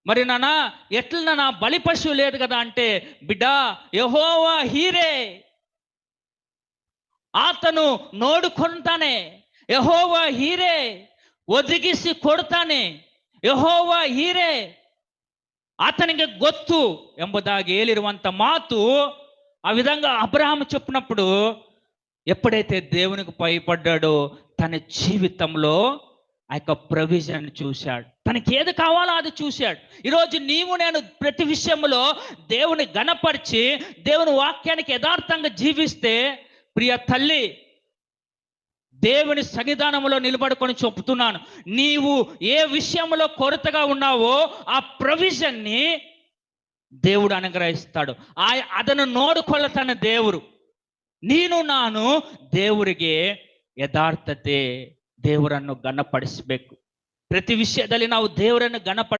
మరి నాన్న ఎట్లా నా బలి పశువు లేదు కదా అంటే, బిడ్డా యెహోవా హీరే, ಆತನು ನೋಡಿಕೊಂತಾನೆ, ಯೆಹೋವ ಹೀರೆ ಒದಗಿಸಿ ಕೊಡ್ತಾನೆ, ಯೆಹೋವ ಹೀರೆ ಆತನಿಗೆ ಗೊತ್ತು ಎಂಬುದಾಗಿ ಹೇಳಿರುವಂತ మాతు ఆ విధంగా అబ్రహాము చెప్పినప్పుడు ఎప్పుడైతే దేవునికి భయపడ్డాడో తన జీవితంలో ఆ యొక్క ప్రొవిజన్ చూశాడు. తనకి ఏది కావాలో అది చూశాడు. ఈరోజు నీవు నేను ప్రతి విషయంలో దేవుని గణపరిచి దేవుని వాక్యానికి యథార్థంగా జీవిస్తే, ప్రియ తల్లి, దేవుని సన్నిధానంలో నిలబడుకొని చెప్తున్నాను, నీవు ఏ విషయంలో కొరతగా ఉన్నావో ఆ ప్రొవిజన్ని దేవుడు అనుగ్రహిస్తాడు. ಅದನ್ನು ನೋಡಿಕೊಳ್ಳತಾನೆ ದೇವರು. ನೀನು ನಾನು ದೇವರಿಗೆ ಯಥಾರ್ಥತೆ, ದೇವರನ್ನು ಘನಪಡಿಸಬೇಕು. ಪ್ರತಿ ವಿಷಯದಲ್ಲಿ ನಾವು ದೇವರನ್ನು